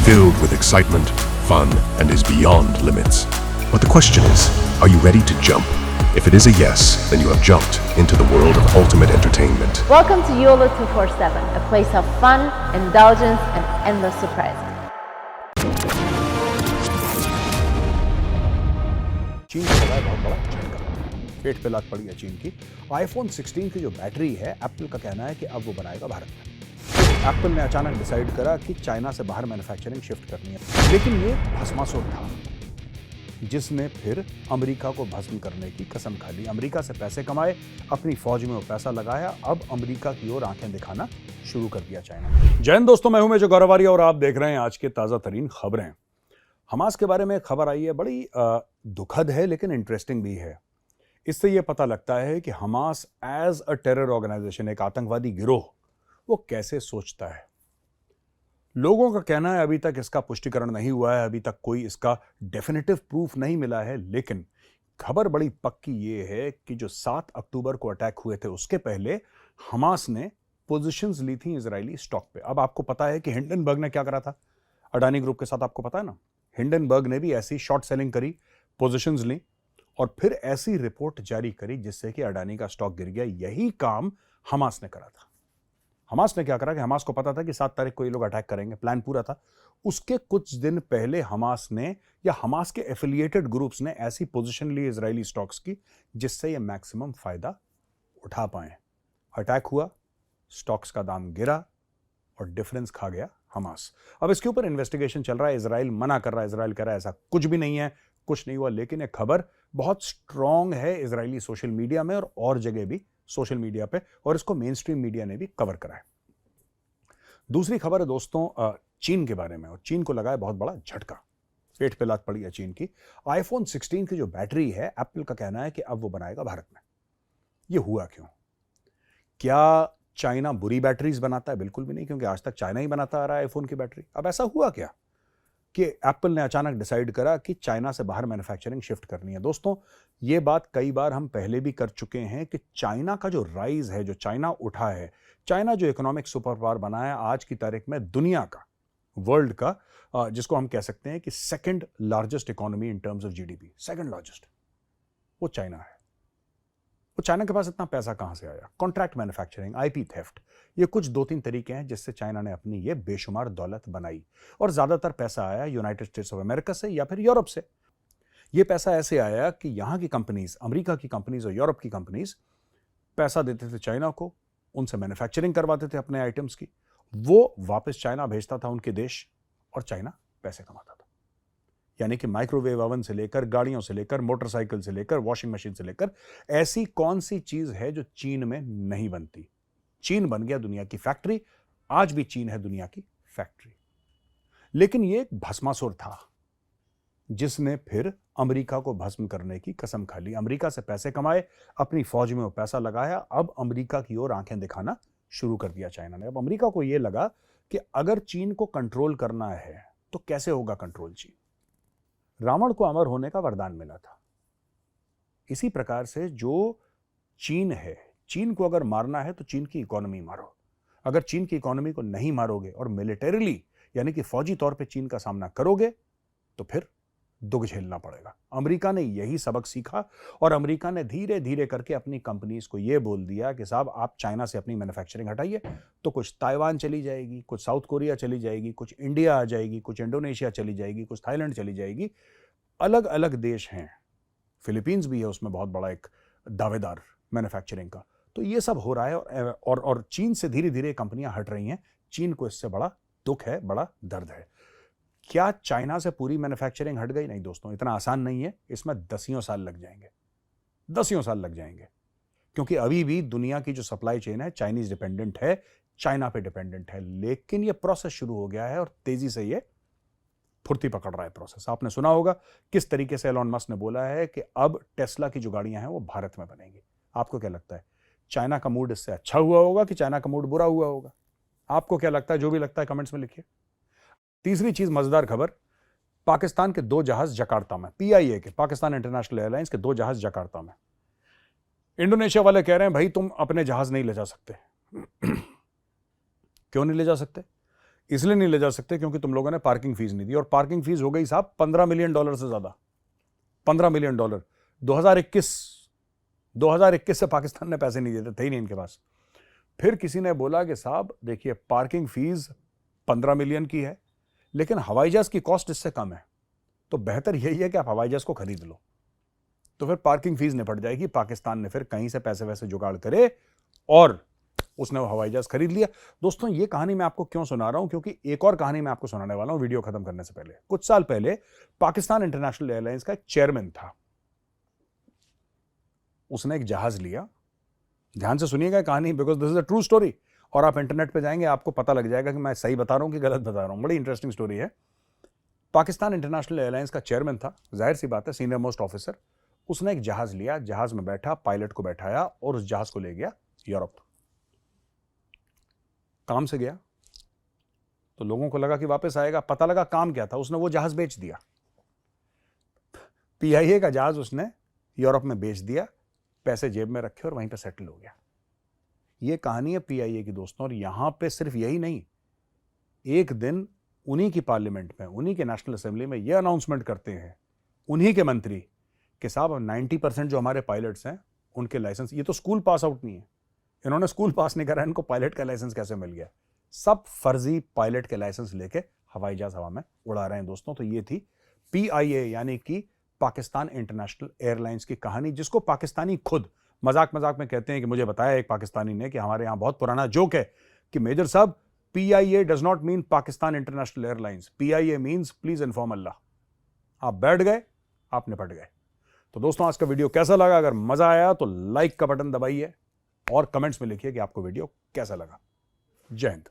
filled with excitement, fun, and is beyond limits. But the question is, are you ready to jump? If it is a yes, then you have jumped into the world of ultimate entertainment. Welcome to YOLO 247, a place of fun, indulgence, and endless surprises. चीन को लगा है बहुत बड़ा झटका, पेट पे लात पड़ी है चीन की। आईफोन 16 की जो बैटरी है, एप्पल का कहना है कि अब वो बनाएगा भारत में। एप्पल ने अचानक डिसाइड करा कि चाइना से बाहर मैन्युफैक्चरिंग शिफ्ट करनी है, लेकिन ये भस्मासुर था जिसने फिर अमेरिका को भस्म करने की कसम खा ली। अमेरिका से पैसे कमाए, अपनी फौज में वो पैसा लगाया, अब अमेरिका की ओर आंखें दिखाना शुरू कर दिया चाइना। जय हिंद दोस्तों, मैं हूं मेजर गौरव आर्य और आप देख रहे हैं आज के ताजा तरीन खबरें। हमास के बारे में खबर आई है, बड़ी दुखद है लेकिन इंटरेस्टिंग भी है। इससे यह पता लगता है कि Hamas as a terror organisation, एक आतंकवादी गिरोह, वो कैसे सोचता है। लोगों का कहना है अभी तक इसका पुष्टिकरण नहीं हुआ है, अभी तक कोई इसका डेफिनेटिव प्रूफ नहीं मिला है, लेकिन खबर बड़ी पक्की ये है कि जो 7 अक्टूबर को अटैक हुए थे उसके पहले हमास ने पोजीशंस ली थी इजरायली स्टॉक पे। अब आपको पता है कि हिंडनबर्ग ने क्या करा था अडानी ग्रुप के साथ, आपको पता है ना। हिंडनबर्ग ने भी ऐसी शॉर्ट सेलिंग करी, पोजीशंस ली और फिर ऐसी रिपोर्ट जारी करी जिससे कि अडानी का स्टॉक गिर गया। यही काम हमास ने करा था। हमास ने क्या करा कि हमास को पता था कि 7 तारीख को ये लोग अटैक करेंगे, प्लान पूरा था। उसके कुछ दिन पहले हमास ने या हमास के एफिलिएटेड ग्रुप्स ने ऐसी पोजीशन ली इजरायली स्टॉक्स की जिससे ये मैक्सिमम फायदा उठा पाए। अटैक हुआ, स्टॉक्स का दाम गिरा और डिफरेंस खा गया हमास। अब इसके ऊपर इन्वेस्टिगेशन चल रहा है। इजराइल मना कर रहा है, इजराइल कह रहा है ऐसा कुछ भी नहीं है, कुछ नहीं हुआ। लेकिन एक खबर बहुत स्ट्रांग है इजरायली सोशल मीडिया में और जगह भी सोशल मीडिया पे, और इसको मेन स्ट्रीम मीडिया ने भी कवर करा है। दूसरी खबर है दोस्तों चीन के बारे में, और चीन को लगा है बहुत बड़ा झटका, पेट पे लात पड़ी है चीन की। आईफोन 16 की जो बैटरी है, एप्पल का कहना है कि अब वो बनाएगा भारत में। ये हुआ क्यों? क्या चाइना बुरी बैटरीज बनाता है? बिल्कुल भी नहीं, क्योंकि आज तक चाइना ही बनाता आ रहा है आईफोन की बैटरी। अब ऐसा हुआ क्या कि एप्पल ने अचानक डिसाइड करा कि चाइना से बाहर मैन्युफैक्चरिंग शिफ्ट करनी है। दोस्तों, ये बात कई बार हम पहले भी कर चुके हैं कि चाइना का जो राइज है, जो चाइना उठा है, चाइना जो इकोनॉमिक सुपर पावर बना है आज की तारीख में दुनिया का, वर्ल्ड का, जिसको हम कह सकते हैं कि second largest economy in terms of GDP, second largest, वो चाइना है। वो चाइना के पास इतना पैसा कहां से आया? कॉन्ट्रैक्ट मैन्युफैक्चरिंग, आईपी थेफ्ट, ये कुछ 2-3 तरीके हैं जिससे चाइना ने अपनी ये बेशुमार दौलत बनाई। और ज्यादातर पैसा आया यूनाइटेड स्टेट्स ऑफ अमेरिका से या फिर यूरोप से। ये पैसा ऐसे आया कि यहां की कंपनीज, अमेरिका की कंपनीज और यूरोप की कंपनीज पैसा देते थे चाइना को, उनसे मैन्युफैक्चरिंग करवाते थे अपने आइटम्स की, वो वापस चाइना भेजता था उनके देश और चाइना पैसे कमाता था। यानी कि माइक्रोवेव ओवन से लेकर, गाड़ियों से लेकर, मोटरसाइकिल से लेकर, वॉशिंग मशीन से लेकर, ऐसी कौन सी चीज है जो चीन में नहीं बनती? चीन बन गया दुनिया की फैक्ट्री। आज भी चीन है दुनिया की फैक्ट्री। लेकिन यह एक भस्मासुर था जिसने फिर अमेरिका को भस्म करने की कसम खा ली। अमेरिका से पैसे कमाए, अपनी फौज में वो पैसा लगाया, अब अमेरिका की ओर आंखें दिखाना शुरू कर दिया चाइना ने। अब अमेरिका को यह लगा कि अगर चीन को कंट्रोल करना है तो कैसे होगा कंट्रोल चीन? रावण को अमर होने का वरदान मिला था। इसी प्रकार से जो चीन है, चीन को अगर मारना है तो चीन की इकोनॉमी मारो। अगर चीन की इकोनॉमी को नहीं मारोगे और मिलिटरीली यानी कि फौजी तौर पे चीन का सामना करोगे तो फिर दुख झेलना पड़ेगा। अमेरिका ने यही सबक सीखा और अमेरिका ने धीरे धीरे करके अपनी कंपनीज को यह बोल दिया कि साहब आप चाइना से अपनी मैन्युफैक्चरिंग हटाइए, तो कुछ ताइवान चली जाएगी, कुछ साउथ कोरिया चली जाएगी, कुछ इंडिया आ जाएगी, कुछ इंडोनेशिया चली जाएगी, कुछ थाईलैंड चली जाएगी। अलग अलग देश हैं, फिलीपींस भी है उसमें बहुत बड़ा एक दावेदार मैन्युफैक्चरिंग का। तो ये सब हो रहा है और चीन से धीरे धीरे कंपनियां हट रही हैं। चीन को इससे बड़ा दुख है, बड़ा दर्द है। क्या चाइना से पूरी मैन्युफैक्चरिंग हट गई? नहीं दोस्तों, इतना आसान नहीं है। इसमें 10 साल लग जाएंगे, 10 साल लग जाएंगे, क्योंकि अभी भी दुनिया की जो सप्लाई चेन है चाइनीज डिपेंडेंट है, चाइना पे डिपेंडेंट है। लेकिन ये प्रोसेस शुरू हो गया है और तेजी से ये फुर्ती पकड़ रहा है प्रोसेस। आपने सुना होगा किस तरीके से एलोन मस्क ने बोला है कि अब टेस्ला की जो गाड़ियां हैं वो भारत में बनेंगी। आपको क्या लगता है, चाइना का मूड इससे अच्छा हुआ होगा कि चाइना का मूड बुरा हुआ होगा? आपको क्या लगता है? जो भी लगता है कमेंट्स में लिखिए। तीसरी चीज, मजेदार खबर, पाकिस्तान के 2 जहाज जकार्ता में, पीआईए के, पाकिस्तान इंटरनेशनल एयरलाइंस के 2 जहाज जकार्ता में। इंडोनेशिया वाले कह रहे हैं भाई तुम अपने जहाज नहीं ले जा सकते। क्यों नहीं ले जा सकते? इसलिए नहीं ले जा सकते क्योंकि तुम लोगों ने पार्किंग फीस नहीं दी, और पार्किंग फीस हो गई साहब $15 मिलियन से ज्यादा। $15 मिलियन 2021 से पाकिस्तान ने पैसे नहीं दिए थे ही नहीं इनके पास। फिर किसी ने बोला कि साहब देखिए पार्किंग फीस 15 मिलियन की है, लेकिन हवाई जहाज की कॉस्ट इससे कम है, तो बेहतर यही है कि आप हवाई जहाज को खरीद लो, तो फिर पार्किंग फीस निपट जाएगी। पाकिस्तान ने फिर कहीं से पैसे वैसे जुगाड़ करे और उसने वो हवाई जहाज खरीद लिया। दोस्तों ये कहानी मैं आपको क्यों सुना रहा हूं, क्योंकि एक और कहानी मैं आपको सुनाने वाला हूं वीडियो खत्म करने से पहले। कुछ साल पहले पाकिस्तान इंटरनेशनल एयरलाइंस का एक चेयरमैन था, उसने एक जहाज लिया। ध्यान से सुनिएगा कहानी, because this is a true story, और आप इंटरनेट पे जाएंगे आपको पता लग जाएगा कि मैं सही बता रहा हूं कि गलत बता रहा हूं। बड़ी इंटरेस्टिंग स्टोरी है। पाकिस्तान इंटरनेशनल एयरलाइंस का चेयरमैन था, जाहिर सी बात है सीनियर मोस्ट ऑफिसर। उसने एक जहाज लिया, जहाज में बैठा, पायलट को बैठाया और उस जहाज को ले गया यूरोप। काम से गया तो लोगों को लगा कि वापस आएगा, पता लगा काम क्या था, उसने वो जहाज बेच दिया। पीआईए का जहाज उसने यूरोप में बेच दिया, पैसे जेब में रखे और वहीं पे सेटल हो गया। ये कहानी है पीआईए की दोस्तों। और यहां पे सिर्फ यही नहीं, एक दिन उन्हीं की पार्लियामेंट में, उन्हीं के नेशनल असेंबली में ये अनाउंसमेंट करते हैं उन्हीं के मंत्री कि साहब 90% जो हमारे पायलट्स हैं उनके लाइसेंस, ये तो स्कूल पास आउट नहीं है, इन्होंने स्कूल पास नहीं करा, इनको पायलट का लाइसेंस कैसे मिल गया? सब फर्जी पायलट के लाइसेंस लेके हवाई जहाज हवा में उड़ा रहे हैं दोस्तों। तो ये थी पीआईए यानी कि पाकिस्तान इंटरनेशनल एयरलाइंस की कहानी, जिसको पाकिस्तानी खुद मजाक मजाक में कहते हैं कि मुझे बताया एक पाकिस्तानी ने कि हमारे यहां बहुत पुराना जोक है कि मेजर साहब PIA does not mean Pakistan international airlines, PIA means please inform Allah. आप बैठ गए, आप निपट गए। तो दोस्तों आज का वीडियो कैसा लगा? अगर मजा आया तो लाइक का बटन दबाइए और कमेंट्स में लिखिए कि आपको वीडियो कैसा लगा। जय हिंद।